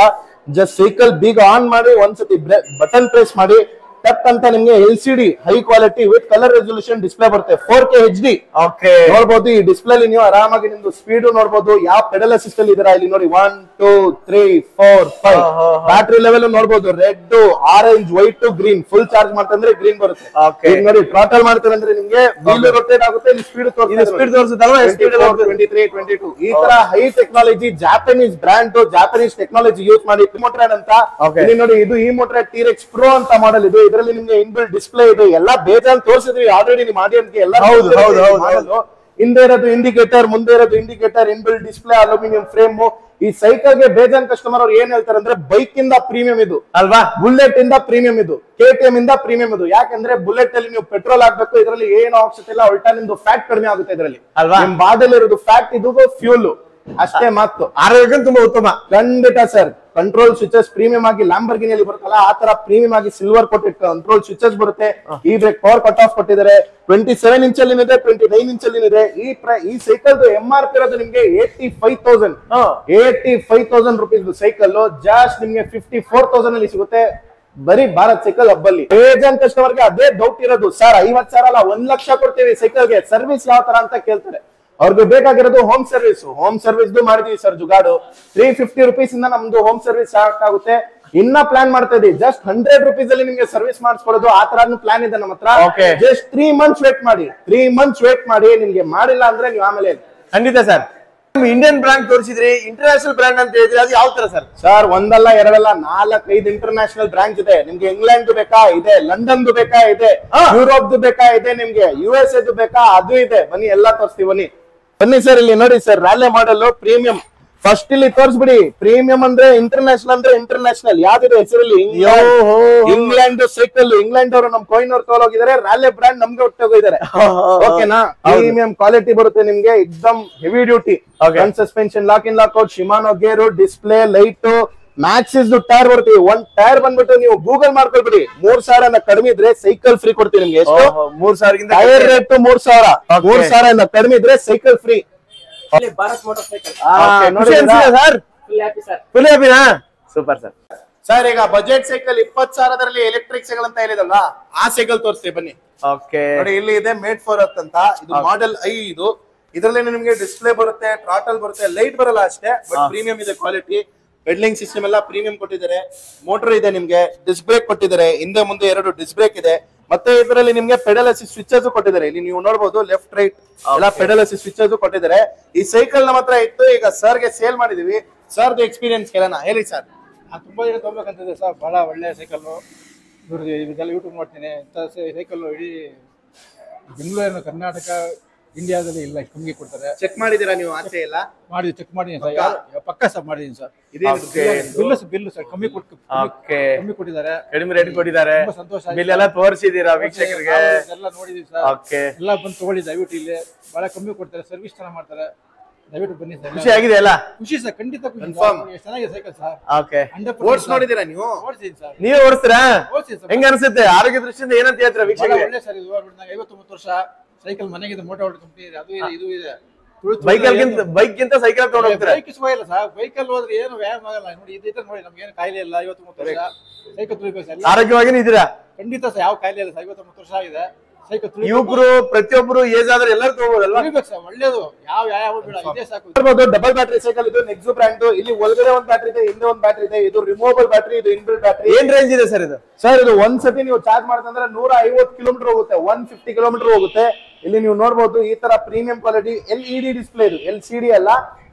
ಜಸ್ಟ್ ಸೈಕಲ್ ಬೀಗ ಆನ್ ಮಾಡಿ ಒಂದ್ಸತಿ ಬಟನ್ ಪ್ರೆಸ್ ಮಾಡಿ ಟಕ್ ಅಂತ ನಿಮ್ಗೆ LCD high quality with colour resolution display ಬರುತ್ತೆ 4K HD. ಓಕೆ ನೋಡ್ಬೋದು ಈ ಡಿಸ್ಪ್ಲೇ ಅಲ್ಲಿ ನೀವು ಆರಾಮಾಗಿ ನಿಮ್ದು ಸ್ಪೀಡ್ ನೋಡ್ಬೋದು, ಯಾವ ಪೆಡಲ್ ಅಸಿಸ್ಟ್ ಅಲ್ಲಿ ಇದೀರಾ ಇಲ್ಲಿ ನೋಡಿ 1 2 3 4 5. ಬ್ಯಾಟರಿ ಲೆವೆಲ್ ನೋಡ್ಬೋದು, red orange white green. Full charge ಮಾಡ್ತಂದ್ರೆ ಗ್ರೀನ್ ಬರುತ್ತೆ. ಈಗ ನೋಡಿ ಥ್ರಾಟಲ್ ಮಾಡ್ತಾರೆ ಅಂದ್ರೆ ನಿಮ್ಗೆ ವೀಲ್ ರೊಟೇಟ್ ಆಗುತ್ತೆ, ಇಲ್ಲಿ ಸ್ಪೀಡ್ ತೋರಿಸುತ್ತಲ್ವಾ 23 22. ಈ ತರ high technology Japanese brand, Japanese technology use ಮಾಡಿ ಮೋಟ್ರಾಡ್ ಅಂತ ಇಲ್ಲಿ ನೋಡಿ. ಇದು ಈ ಮೋಟ್ರಾಡ್ T-Rex Pro ಅಂತ ಮಾಡಲ್ ಇದು. ಇದರಲ್ಲಿ ನಿಮ್ಗೆ ಇನ್ಬಿಲ್ಟ್ ಡಿಸ್ಪ್ಲೇ ಇದೆ, ಎಲ್ಲಾ ಬೇಜಾನ್ ತೋರಿಸಿದ್ವಿ ಆಲ್ರೆಡಿ ನಿಮ್ಮ ಆಡಿಯನ್ಸ್ಗೆ ಎಲ್ಲ. ಹಿಂದೆ ಇರೋದು ಇಂಡಿಕೇಟರ್, ಮುಂದೆ ಇರೋದು indicator, inbuilt display, aluminium frame. ಈ ಸೈಕಲ್ ಗೆ ಬೇಜಾನ್ ಕಸ್ಟಮರ್ ಅವ್ರು ಏನ್ ಹೇಳ್ತಾರೆ ಅಂದ್ರೆ ಬೈಕ್ ಇಂದ ಪ್ರೀಮಿಯಂ ಇದು ಅಲ್ವಾ, ಬುಲೆಟ್ ಇಂದ ಪ್ರೀಮಿಯಂ ಇದು, KTM ಇಂದ ಪ್ರೀಮಿಯಂ ಇದು. ಯಾಕಂದ್ರೆ ಬುಲೆಟ್ ಅಲ್ಲಿ ನೀವು ಪೆಟ್ರೋಲ್ ಹಾಕ್ಬೇಕು, ಇದರಲ್ಲಿ ಏನು ಅವಶ್ಯಕತೆ ಇಲ್ಲ, ಉಲ್ಟಾ ನಿಮ್ದು ಫ್ಯಾಟ್ ಕಡಿಮೆ ಆಗುತ್ತೆ ಇದರಲ್ಲಿ ಅಲ್ವಾ. ನಿಮ್ ಬಾಡಿಯಲ್ಲಿ ಇರೋದು ಫ್ಯಾಟ್, ಇದು ಫ್ಯೂಲ್ ಅಷ್ಟೇ. ಮಾತು ಆರೋಗ್ಯ ತುಂಬಾ ಉತ್ತಮ. ಖಂಡಿತ ಸರ್. ಕಂಟ್ರೋಲ್ ಸ್ವಿಚಸ್ ಪ್ರೀಮಿಯಂ ಆಗಿ ಲ್ಯಾಂಬರ್ಗಿನಿಯಲ್ಲಿ ಬರುತ್ತಲ್ಲ ಆ ತರ ಪ್ರೀಮಿಯಂ ಆಗಿ ಸಿಲ್ವರ್ ಕೊಟ್ಟಿಟ್ಟು ಕಂಟ್ರೋಲ್ ಸ್ವಿಚಸ್ ಬರುತ್ತೆ. ಈ ಬ್ರೇಕ್ ಪವರ್ ಕಟ್ ಆಫ್ ಕೊಟ್ಟಿದ್ದಾರೆ. 27 ಇಂಚ್ ಅಲ್ಲಿ ಇದೆ, 29 ಇಂಚ್ ಅಲ್ಲಿ ಇದೆ. ಈ ಸೈಕಲ್ MRP ಇರೋದು ನಿಮ್ಗೆ 85,000 ರುಪೀಸ್ ಸೈಕಲ್. ಜಸ್ಟ್ ನಿಮ್ಗೆ 54,000 ಅಲ್ಲಿ ಸಿಗುತ್ತೆ ಬರೀ ಭಾರತ್ ಸೈಕಲ್ ಹಬ್ಬಲ್ಲಿ. ಬೇಜಾನ್ ಕಸ್ಟಮರ್ ಗೆ ಅದೇ ಡೌಟ್ ಇರೋದು, ಸರ್ 50,000 ಅಲ್ಲ 1 ಲಕ್ಷ ಕೊಡ್ತೀವಿ ಸೈಕಲ್ಗೆ, ಸರ್ವಿಸ್ ಯಾವ ತರ ಅಂತ ಕೇಳ್ತಾರೆ. ಅವ್ರಿಗೆ ಬೇಕಾಗಿರೋದು ಹೋಮ್ ಸರ್ವಿಸ್. ಹೋಮ್ ಸರ್ವಿಸ್ ಮಾಡಿದೀವಿ ಸರ್ ಜುಗಾಡು. 350 ರುಪೀಸ್ ಇಂದ ನಮ್ದು ಹೋಮ್ ಸರ್ವಿಸ್ ಸ್ಟಾರ್ಟ್ ಆಗುತ್ತೆ. ಇನ್ನ ಪ್ಲಾನ್ ಮಾಡ್ತಾ ಇದೀವಿ, ಜಸ್ಟ್ 100 ರುಪೀಸ್ ಅಲ್ಲಿ ನಿಮ್ಗೆ ಸರ್ವಿಸ್ ಮಾಡಿಸ್ಕೊಡೋದು, ಆ ತರ ಪ್ಲಾನ್ ಇದೆ ನಮ್ಮ ಹತ್ರ. ಜಸ್ಟ್ 3 ಮಂತ್ಸ್ ವೇಟ್ ಮಾಡಿ, 3 ಮಂತ್ಸ್ ವೇಟ್ ಮಾಡಿ. ನಿಮ್ಗೆ ಮಾಡಿಲ್ಲ ಅಂದ್ರೆ ನೀವು ಆಮೇಲೆ. ಖಂಡಿತ ಸರ್. ಇಂಡಿಯನ್ ಬ್ರ್ಯಾಂಡ್ ತೋರಿಸಿದ್ರಿ, ಇಂಟರ್ನ್ಯಾಷನಲ್ ಬ್ರ್ಯಾಂಡ್ ಅಂತ ಹೇಳಿದ್ರಿ, ಅದು ಯಾವ ತರ ಸರ್? ಸರ್ ಒಂದಲ್ಲ ಎರಡಲ್ಲ 4-5 ಇಂಟರ್ನ್ಯಾಷನಲ್ ಬ್ರಾಂಚ್ ಇದೆ. ನಿಮ್ಗೆ ಇಂಗ್ಲೆಂಡ್ ಬೇಕಾ ಇದೆ, ಲಂಡನ್ ಬೇಕಾ ಇದೆ, ಯುರೋಪ್ ಬೇಕಾ ಇದೆ, ನಿಮ್ಗೆ USA ಬೇಕಾ ಅದು ಇದೆ. ಬನ್ನಿ ಎಲ್ಲಾ ತೋರಿಸ್ತೀವಿ, ಬನ್ನಿ ಸರ್. ಇಲ್ಲಿ ನೋಡಿ ಸರ್, ರಾಲೆ ಮಾಡಲ್ ಪ್ರೀಮಿಯಂ. ಫಸ್ಟ್ ಇಲ್ಲಿ ತೋರಿಸ್ಬಿಡಿ. ಪ್ರೀಮಿಯಂ ಅಂದ್ರೆ ಇಂಟರ್ನ್ಯಾಷನಲ್ ಅಂದ್ರೆ ಇಂಟರ್ನ್ಯಾಷನಲ್ ಯಾವ್ದಿದೆ ಹೆಸರಲ್ಲಿ? England cycle. ಇಂಗ್ಲೆಂಡ್ ಅವರು ನಮ್ ಕೊಯ್ನವ್ರು ತಗೊಳೋಗಿದ್ದಾರೆ, ರಾಲೆ ಬ್ರ್ಯಾಂಡ್ ನಮ್ಗೆ ಒಟ್ಟೋಗಿದ್ದಾರೆ. ಓಕೆನಾ? ಪ್ರೀಮಿಯಂ ಕ್ವಾಲಿಟಿ ಬರುತ್ತೆ ನಿಮ್ಗೆ, ಎಕ್ದಮ್ heavy duty. Suspension, lock in lock out, Shimano gear, display, light, ಮ್ಯಾಕ್ಸಿಸ್ tyre ಬರ್ತೀವಿ. 1 ಟೈರ್ ಬಂದ್ಬಿಟ್ಟು ನೀವು ಗೂಗಲ್ ಮಾಡ್ಕೊಳ್ಬಿಡಿ, 3,000 ಕಡಿಮೆ ಇದ್ರೆ ಸೈಕಲ್ ಫ್ರೀ ಕೊಡ್ತೀವಿ ನಿಮ್ಗೆ. ಎಷ್ಟು? 3,000 ಟೈರ್ ರೇಟ್ 3,000. 3,000 ಕಡಿಮೆ ಇದ್ರೆ cycle free. Bharat motor cycle full ಹ್ಯಾಪಿನಾ? Super sir. ಸರ್ ಈಗ ಬಜೆಟ್ ಸೈಕಲ್ 20,000 ಎಲೆಕ್ಟ್ರಿಕ್ ಸೈಕಲ್ ಅಂತ ಹೇಳಿದಲ್ಲ, ಆ ಸೈಕಲ್ ತೋರಿಸ್ತೀವಿ ಬನ್ನಿ. ಓಕೆ ನೋಡಿ, ಇಲ್ಲಿ ಇದೆ ಮೇಡ್ ಫಾರ್ ಅರ್ತ್ ಅಂತ. ಇದು ಮಾಡೆಲ್ ಐ. ಇದು ಇದರಲ್ಲಿ ನಿಮ್ಗೆ ಡಿಸ್ಪ್ಲೇ ಬರುತ್ತೆ, ಥ್ರಾಟಲ್ ಬರುತ್ತೆ, ಲೈಟ್ ಬರಲ್ಲ ಅಷ್ಟೇ, ಬಟ್ ಪ್ರೀಮಿಯಂ ಇದೆ ಕ್ವಾಲಿಟಿ. ಪೆಡ್ಲಿಂಗ್ ಸಿಸ್ಟಮ್ ಎಲ್ಲ ಪ್ರೀಮಿಯಂ ಕೊಟ್ಟಿದ್ದಾರೆ. ಮೋಟರ್ ಇದೆ ನಿಮ್ಗೆ, ಡಿಸ್ಕ್ ಬ್ರೇಕ್ ಕೊಟ್ಟಿದ್ದಾರೆ, ಹಿಂದೆ ಮುಂದೆ 2 ಡಿಸ್ಕ್ ಬ್ರೇಕ್ ಇದೆ. ಮತ್ತೆ ಇದರಲ್ಲಿ ನಿಮ್ಗೆ ಪೆಡಲ್ ಅಸಿಸ್ಟ್ ಸ್ವಿಚಸ್ ಕೊಟ್ಟಿದ್ದಾರೆ. ಇಲ್ಲಿ ನೀವು ನೋಡಬಹುದು ಲೆಫ್ಟ್ ರೈಟ್ ಎಲ್ಲ ಪೆಡಲ್ ಅಸಿಸ್ಟ್ ಸ್ವಿಚಸ್ ಕೊಟ್ಟಿದ್ದಾರೆ. ಈ ಸೈಕಲ್ ನಮ್ಮ ಹತ್ರ ಇತ್ತು, ಈಗ ಸರ್ ಗೆ ಸೇಲ್ ಮಾಡಿದೀವಿ. ಸರ್ ಎಕ್ಸ್ಪೀರಿಯನ್ಸ್ ಕೇಳೋಣ, ಹೇಳಿ ಸರ್. ತುಂಬಾ ಜನ ತಗೋಬೇಕಂತಿದೆ ಸರ್, ಬಹಳ ಒಳ್ಳೆ ಸೈಕಲ್. ಇದೆಲ್ಲ ಯೂಟ್ಯೂಬ್ ಮಾಡ್ತೀನಿ. ಇಂಥ ಸೈಕಲ್ ಇಡೀ ಬೆಂಗಳೂರು, ಕರ್ನಾಟಕ, ಇಂಡಿಯಾದಲ್ಲಿ ಇಲ್ಲ, ಕಮ್ಮಿ ಕೊಡ್ತಾರೆ. ಚೆಕ್ ಮಾಡಿದೀರಾ ನೀವು ಆಚೆ ಎಲ್ಲ? ಮಾಡಿದ್ವಿ, ಚೆಕ್ ಮಾಡಿದೀನಿ ಸರ್, ಪಕ್ಕ ಸರ್ ಮಾಡಿದೀನಿ ಸರ್. ಬಿಲ್ಲು ಸರ್ ಕಮ್ಮಿ ಕೊಟ್ಟಿದ್ದಾರೆ, ಕಡಿಮೆ ರೇಟ್ ಕೊಟ್ಟಿದ್ದಾರೆ. ಸಂತೋಷ. ಬಿಲ್ ಎಲ್ಲ ತೋರಿಸಿದೀರಾ ವೀಕ್ಷಕರಿಗೆ? ಎಲ್ಲ ನೋಡಿದೀವಿ ಸರ್. ಎಲ್ಲ ಬಂದು ತಗೊಳ್ಳಿ ದಯವಿಟ್ಟು. ಇಲ್ಲಿ ಬಹಳ ಕಮ್ಮಿ ಕೊಡ್ತಾರೆ, ಸರ್ವಿಸ್ ಚೆನ್ನಾಗಿ ಮಾಡ್ತಾರೆ. ದಯವಿಟ್ಟು ಬನ್ನಿ ಸರ್. ಖುಷಿ ಆಗಿದೆ ಅಲ್ಲ? ಖುಷಿ ಸರ್, ಖಂಡಿತ ಖುಷಿ. ಚೆನ್ನಾಗಿದೆ ಸೈಕಲ್ ಸರ್. ಓಡಿಸಿ ನೋಡಿದೀರಾ ನೀವು? ಓಡಿಸಿದ್ದೀನಿ ಸರ್. ನೀವು ಓಡಿಸ್ತೀರಾ? ಓಡಿಸಿ ಸರ್. ಹೆಂಗ ಅನ್ಸುತ್ತೆ ಆರೋಗ್ಯ ದೃಷ್ಟಿಯಿಂದ? ಏನಂತ ಹೇಳ್ತೀರಾ ವೀಕ್ಷಕರಿಗೆ? ಒಳ್ಳೆ ಸರ್. ಇದು 59 ವರ್ಷ ಸೈಕಲ್ ಮನೆಗಿದೆ, ಮೋಟರ್ ಕಂಪನಿ ಇದೆ, ಅದು ಇದೆ, ಇದು ಇದೆ. ಬೈಕ್ ಗಿಂತ ಸೈಕಲ್ ತಗೊಂಡು ಹೋಗ್ತಾರೆ. ಬೈಕ್ ಸುಖ ಇಲ್ಲ ಸರ್, ಬೈಕಲ್ಲಿ ಹೋದ್ರೆ ಏನು ವ್ಯಾಯಾಮ ಆಗಲ್ಲ. ನೋಡಿ ಇದೈತೆ ನೋಡಿ, ನಮ್ಗೆ ಏನು ಕಾಯಿಲೆ ಇಲ್ಲ. 59 ವರ್ಷ ಸೈಕಲ್ ತುಳಿಬೇಕು ಸರ್. ಆರೋಗ್ಯವಾಗಿ ಇದ್ದೀರಾ? ಖಂಡಿತ ಸರ್, ಯಾವ ಕಾಯಿಲೆ ಇಲ್ಲ ಸರ್. 59 ವರ್ಷ ಆಗಿದೆ. ಸೈಕಲ್ ಯುವಕರು ಪ್ರತಿಯೊಬ್ಬರು ಏಜ್ ಆದ್ರೆ ಎಲ್ಲರೂ ತಗೋಬೋದಲ್ವಾ? ಸರ್ ಒಳ್ಳೇದು, ಯಾವ ವ್ಯಾಯಾಮ ಬೇಡ, ಇದೇ ಸಾಕು. ಡಬಲ್ ಬ್ಯಾಟರಿ ಸೈಕಲ್ ಇದು, ನೆಕ್ಸು ಬ್ರ್ಯಾಂಡ್. ಇಲ್ಲಿ ಒಳಗಡೆ ಒಂದು ಬ್ಯಾಟರಿ ಇದೆ, ಹಿಂದೆ ಒಂದು ಬ್ಯಾಟರಿ ಇದೆ. ಇದು ರಿಮೂವಬಲ್ ಬ್ಯಾಟರಿ, ಇದು ಇನ್ಬಿಲ್ಟ್ ಬ್ಯಾಟರಿ. ಏನ್ ರೇಂಜ್ ಇದೆ ಸರ್ ಇದು? ಸರ್ ಇದು ಒಂದ್ಸತಿ ನೀವು ಚಾರ್ಜ್ ಮಾಡಿದ್ರೆ 150 ಕಿಲೋಮೀಟರ್ ಹೋಗುತ್ತೆ, 150 ಕಿಲೋಮೀಟರ್ ಹೋಗುತ್ತೆ. ಇಲ್ಲಿ ನೀವು ನೋಡಬಹುದು ಈ ತರ ಪ್ರೀಮಿಯಂ ಕ್ವಾಲಿಟಿ LED ಡಿಸ್ಪ್ಲೇ. ಇದು LCD ಅಲ್ಲ,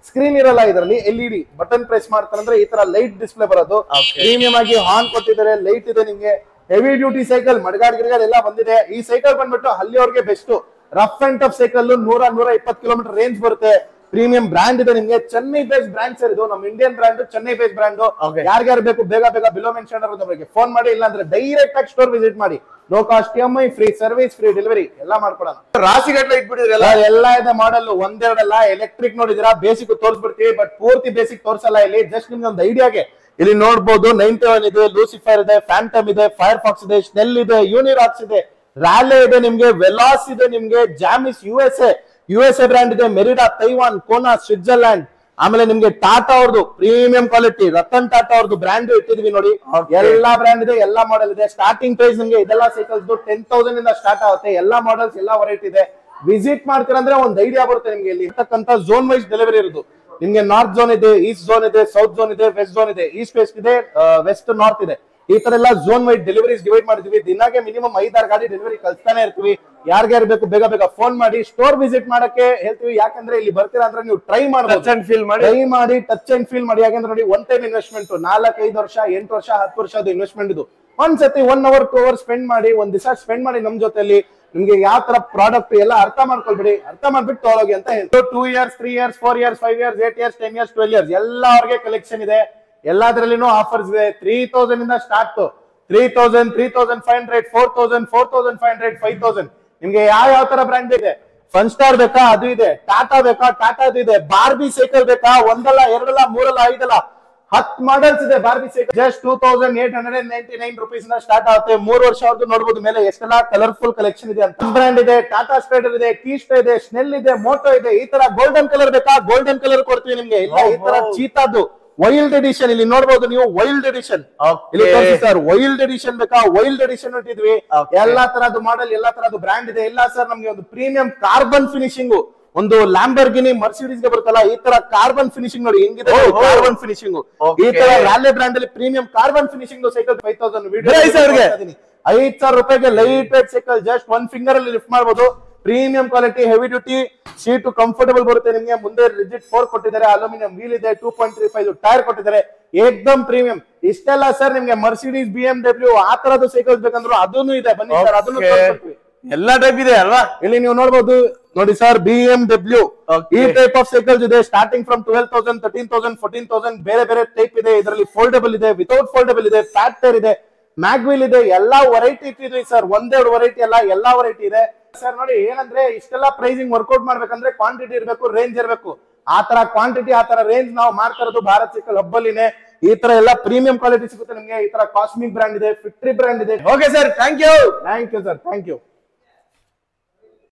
ಸ್ಕ್ರೀನ್ ಇರಲ್ಲ ಇದರಲ್ಲಿ, LED ಬಟನ್ ಪ್ರೆಸ್ ಮಾಡ್ತಾರಂದ್ರೆ ಈ ತರ ಲೈಟ್ ಡಿಸ್ಪ್ಲೇ ಬರೋದು. ಪ್ರೀಮಿಯಂ ಆಗಿ ಹಾರ್ನ್ ಕೊಟ್ಟಿದ್ದಾರೆ, ಲೈಟ್ ಇದೆ ನಿಮ್ಗೆ. ಹೆವಿ ಡ್ಯೂಟಿ ಸೈಕಲ್, ಮಡಗಾಡ್ ಗಿಡಗಾಡ್ ಎಲ್ಲ ಬಂದಿದೆ. ಈ ಸೈಕಲ್ ಬಂದ್ಬಿಟ್ಟು ಹಳ್ಳಿಯವ್ರಿಗೆ best. Rough and tough cycle 100-120 kilometre range ಬರುತ್ತೆ. ಪ್ರೀಮಿಯಂ ಬ್ರಾಂಡ್ ಇದೆ ನಿಮ್ಗೆ, ಚೆನ್ನೈ ಬೇಸ್ಡ್ ಬ್ರಾಂಡ್ ಸರ್ ಇದು. ನಮ್ಮ Indian brand, Chennai based brand. ಯಾರ್ಯಾರು ಬೇಕು ಬೇಗ ಬಿಲೋ ಮೆನ್ಷನ್ ಅವರಿಗೆ ಫೋನ್ ಮಾಡಿ, ಇಲ್ಲ ಅಂದ್ರೆ ಡೈರೆಕ್ಟ್ ಆಗಿ ಸ್ಟೋರ್ ವಿಸಿಟ್ ಮಾಡಿ. No cost EMI, free service, free delivery ಎಲ್ಲ ಮಾಡ್ಕೊಡೋಣ. ರಾಶಿಗಟ್ಲೆ ಇಟ್ಬಿಟ್ಟಿದ್ರೆ ಎಲ್ಲ ಇದೆ ಮಾಡಲ್, ಒಂದೆರಡಲ್ಲ. ಎಲೆಕ್ಟ್ರಿಕ್ ನೋಡಿದಿರಾ, ಬೇಸಿಕ್ ತೋರಿಸ್ಬಿಡ್ತೀವಿ, ಬಟ್ ಪೂರ್ತಿ ಬೇಸಿಕ್ ತೋರ್ಸಲ್ಲ ಇಲ್ಲಿ. ಜಸ್ಟ್ ನಿಮ್ಗೆ ಒಂದು ಐಡಿಯಾಗೆ ಇಲ್ಲಿ ನೋಡ್ಬೋದು 91 ಇದೆ, ಲೂಸಿಫರ್ ಇದೆ, ಫ್ಯಾಂಟಮ್ ಇದೆ, ಫೈರ್ ಫಾಕ್ಸ್ ಇದೆ, ಸ್ನೆಲ್ ಇದೆ, ಯೂನಿರಾಕ್ಸ್ ಇದೆ, ರಾಲೆ ಇದೆ ನಿಮ್ಗೆ, ವೆಲಾಸ್ ಇದೆ ನಿಮ್ಗೆ, ಜಾಮಿಸ್ USA ಬ್ರಾಂಡ್ ಇದೆ, ಮೆರಿಡಾ, ತೈವಾನ್, ಕೋನಾ, ಸ್ವಿಟ್ಜರ್ಲ್ಯಾಂಡ್, ಆಮೇಲೆ ನಿಮ್ಗೆ ಟಾಟಾ ಅವ್ರದ್ದು ಪ್ರೀಮಿಯಂ ಕ್ವಾಲಿಟಿ ರತನ್ ಟಾಟಾ ಅವ್ರದ್ದು ಬ್ರ್ಯಾಂಡ್ ಇಟ್ಟಿದ್ವಿ ನೋಡಿ. ಎಲ್ಲಾ ಬ್ರ್ಯಾಂಡ್ ಇದೆ, ಎಲ್ಲಾ ಮಾಡೆಲ್ ಇದೆ. ಸ್ಟಾರ್ಟಿಂಗ್ ಪ್ರೈಸ್ ನಿಮ್ಗೆ ಇದೆಲ್ಲ ಸೈಕಲ್ಸ್ 10,000 ಇಂದ ಸ್ಟಾರ್ಟ್ ಆಗುತ್ತೆ. ಎಲ್ಲಾ ಮಾಡೆಲ್ಸ್ ಎಲ್ಲಾ ವೆರೈಟಿ ಇದೆ. ವಿಸಿಟ್ ಮಾಡ್ತೀರಂದ್ರೆ ಒಂದ್ ಐಡಿಯಾ ಬರುತ್ತೆ ನಿಮ್ಗೆ. ಇಲ್ಲಿ ಇರ್ತಕ್ಕಂತ ಝೋನ್ ವೈಸ್ ಡೆಲಿವರಿ ಇರೋದು. ನಿಮ್ಗೆ ನಾರ್ತ್ ಝೋನ್ ಇದೆ, ಈಸ್ಟ್ ಝೋನ್ ಇದೆ, ಸೌತ್ ಝೋನ್ ಇದೆ, ವೆಸ್ಟ್ ಝೋನ್ ಇದೆ, ಈಸ್ಟ್ ವೆಸ್ಟ್ ಇದೆ, ವೆಸ್ಟ್ ನಾರ್ತ್ ಇದೆ. ಈ ತರ ಎಲ್ಲ ಝೋನ್ ವೈಡ್ ಡೆಲಿವರೀಸ್ ಡಿವೈಡ್ ಮಾಡಿದ್ವಿ. ದಿನಾಗೆ ಮಿನಿಮಮ್ 5-6 ಗಾಡಿ ಡೆಲಿವರಿ ಕಳ್ತಾನೆ ಇರ್ತೀವಿ. ಯಾರ್ಯಾರು ಬೇಕು ಬೇಗ ಬೇಗ ಫೋನ್ ಮಾಡಿ ಸ್ಟೋರ್ ವಿಸಿಟ್ ಮಾಡಕ್ಕೆ ಹೇಳ್ತೀವಿ. ಯಾಕಂದ್ರೆ ಇಲ್ಲಿ ಬರ್ತೀರಾ ಅಂದ್ರೆ ನೀವು ಟ್ರೈ ಮಾಡಬಹುದು, ಟಚ್ ಅಂಡ್ ಫೀಲ್ ಮಾಡಿ. ಯಾಕಂದ್ರೆ ನೋಡಿ, ಒನ್ ಟೈಮ್ ಇನ್ವೆಸ್ಟ್ಮೆಂಟ್ 4-5 ವರ್ಷ 8 ವರ್ಷ 10 ವರ್ಷದ ಇನ್ವೆಸ್ಟ್ಮೆಂಟ್ ಇದು. ಒಂದ್ಸತಿ 1 hour 2 hours ಸ್ಪೆಂಡ್ ಮಾಡಿ, ಒಂದ್ ದಿವಸ ಸ್ಪೆಂಡ್ ಮಾಡಿ ನಮ್ ಜೊತೆಲಿ. ನಿಮ್ಗೆ ಯಾವ ತರ ಪ್ರಾಡಕ್ಟ್ ಎಲ್ಲ ಅರ್ಥ ಮಾಡ್ಕೊಳ್ಬಿಡಿ, ಅರ್ಥ ಮಾಡ್ಬಿಟ್ಟು ತಗೊಳೋಗಿ ಅಂತ ಹೇಳ್ತೀವಿ. 2 years 3 years 4 years 5 years 8 years 10 years 12 years ಎಲ್ಲ ಅವ್ರಿಗೆ ಕಲೆಕ್ಷನ್ ಇದೆ. ಎಲ್ಲಾದ್ರಲ್ಲಿನೂ ಆಫರ್ಸ್ ಇದೆ. 3,000 ಇಂದ ಸ್ಟಾರ್ಟ್, 3,000 3,500 4,000 4,500 5,000. ನಿಮ್ಗೆ ಯಾವ ತರ ಬ್ರ್ಯಾಂಡ್ ಇದೆ. ಫನ್ ಸ್ಟಾರ್ ಬೇಕಾ, ಅದು ಇದೆ. ಟಾಟಾ ಬೇಕಾ, ಟಾಟಾದು ಇದೆ. ಬಾರ್ಬಿ ಸೈಕಲ್ ಬೇಕಾ, 1 ಅಲ್ಲ 2 ಅಲ್ಲ 3 ಅಲ್ಲ 5 ಅಲ್ಲ 10 ಮಾಡೆಲ್ಸ್ ಇದೆ. ಬಾರ್ಬಿ ಸೈಕಲ್ ಜಸ್ಟ್ 2,899 rupees ಇಂದ ಸ್ಟಾರ್ಟ್ ಆಗುತ್ತೆ. 3 ವರ್ಷ ಅವ್ರದ್ದು ನೋಡಬಹುದು ಮೇಲೆ ಎಷ್ಟೆಲ್ಲ ಕಲರ್ಫುಲ್ ಕಲೆಕ್ಷನ್ ಇದೆ ಅಂತ. ಬ್ರ್ಯಾಂಡ್ ಇದೆ, ಟಾಟಾ ಸ್ಪೈಡರ್ ಇದೆ, ಕೀಸ್ಟಾ ಇದೆ, ಸ್ನೆಲ್ ಇದೆ, ಮೋಟೋ ಇದೆ. ಈ ತರ ಗೋಲ್ಡನ್ ಕಲರ್ ಬೇಕಾ, ಗೋಲ್ಡನ್ ಕಲರ್ ಕೊಡ್ತೀವಿ ನಿಮ್ಗೆ. ಇಲ್ಲ ಈ ತರ ಚೀತಾದು ವೈಲ್ಡ್ ಎಡಿಷನ್ ಇಲ್ಲಿ ನೋಡಬಹುದು ನೀವು. ವೈಲ್ಡ್ ಎಡಿಷನ್ ಇಲ್ಲಿ ಸರ್, ವೈಲ್ಡ್ ಎಡಿಷನ್ ಬೇಕಾ, ವೈಲ್ಡ್ ಎಡಿಷನ್ ಇಟ್ಟಿದ್ವಿ. ಎಲ್ಲಾ ತರದ್ದು ಮಾಡೆಲ್, ಎಲ್ಲಾ ತರದ್ದು ಬ್ರ್ಯಾಂಡ್ ಇದೆ. ಇಲ್ಲ ಸರ್ ನಮ್ಗೆ ಒಂದು ಪ್ರೀಮಿಯಂ ಕಾರ್ಬನ್ ಫಿನಿಶಿಂಗ್, ಒಂದು ಲ್ಯಾಂಬರ್ಗಿನಿ ಮರ್ಸಿಡೀಸ್ ಗೆ ಬರುತ್ತಲ್ಲ ಈ ತರ ಕಾರ್ಬನ್ ಫಿನಿಶಿಂಗ್ ನೋಡಿ ಹೆಂಗಿದೆ. ಕಾರ್ಬನ್ ಫಿನಿಶಿಂಗ್ ಈ ತರ ರಾಲೆ ಬ್ರ್ಯಾಂಡ್ ಅಲ್ಲಿ premium carbon finishing cycle 5,000 video 5,000 ರೂಪಾಯಿಗೆ light weight cycle just 1 finger ಅಲ್ಲಿ ಲಿಫ್ಟ್ ಮಾಡಬಹುದು. Premium quality, heavy duty, seat comfortable ಬರುತ್ತೆ ನಿಮ್ಗೆ. ಮುಂದೆ ರಿಜಿಡ್ 4 ಕೊಟ್ಟಿದ್ದಾರೆ, ಅಲ್ಯೂಮಿನಿಯಂ ವೀಲ್ ಇದೆ, 2.35 ಟೈರ್ ಕೊಟ್ಟಿದ್ದಾರೆ, ಏಕ್ದಮ್ ಪ್ರೀಮಿಯಂ. ಇಷ್ಟೆಲ್ಲ ಸರ್ ನಿಮ್ಗೆ ಮರ್ಸಿಡೀಸ್ BMW ಆ ತರದ್ದು ಸೈಕಲ್ಸ್ ಬೇಕಂದ್ರು ಅದನ್ನು ಇದೆ. ಬನ್ನಿ ಸರ್, ಅದನ್ನು ತೋರಿಸ್ಕೊಡ್ತೀವಿ. ಎಲ್ಲಾ ಟೈಪ್ ಇದೆ ಅಲ್ವಾ ಇಲ್ಲಿ ನೀವು ನೋಡಬಹುದು. ನೋಡಿ ಸರ್, BMW ಈ ಟೈಪ್ ಆಫ್ ಸೈಕಲ್ಸ್ ಇದೆ. ಸ್ಟಾರ್ಟಿಂಗ್ ಫ್ರಮ್ 12,000 13,000 14,000 ಬೇರೆ ಬೇರೆ ಟೈಪ್ ಇದೆ. ಇದರಲ್ಲಿ ಫೋಲ್ಡಬಲ್ ಇದೆ, ವಿತೌಟ್ ಫೋಲ್ಡಬಲ್ ಇದೆ, ಫ್ಯಾಟ್ ಟೈರ್ ಇದೆ, ಮ್ಯಾಗ್ವಿಲ್ ಇದೆ. ಎಲ್ಲಾ ವೆರೈಟಿ ಇಟ್ಟಿದ್ವಿ ಸರ್. 1-2 ವೆರೈಟಿ ಅಲ್ಲ, ಎಲ್ಲಾ ವೆರೈಟಿ ಇದೆ ಸರ್. ನೋಡಿ ಏನಂದ್ರೆ ಇಷ್ಟೆಲ್ಲ ಪ್ರೈಸಿಂಗ್ ವರ್ಕೌಟ್ ಮಾಡ್ಬೇಕಂದ್ರೆ ಕ್ವಾಂಟಿಟಿ ಇರಬೇಕು, ರೇಂಜ್ ಇರಬೇಕು. ಆ ತರ ಕ್ವಾಂಟಿಟಿ ಆ ತರ ರೇಂಜ್ ನಾವು ಮಾಡ್ತಾ ಇರೋದು ಭಾರತ್ ಸೈಕಲ್ ಹಬ್ಬಲ್ಲಿನೇ. ಈ ತರ ಎಲ್ಲ ಪ್ರೀಮಿಯಂ ಕ್ವಾಲಿಟಿ ಸಿಗುತ್ತೆ ನಿಮ್ಗೆ. ಈ ತರ ಕಾಸ್ಮಿಕ್ ಬ್ರ್ಯಾಂಡ್ ಇದೆ, ಫಿಟ್ರಿ ಬ್ರ್ಯಾಂಡ್ ಇದೆ. Okay sir, thank you sir, thank you.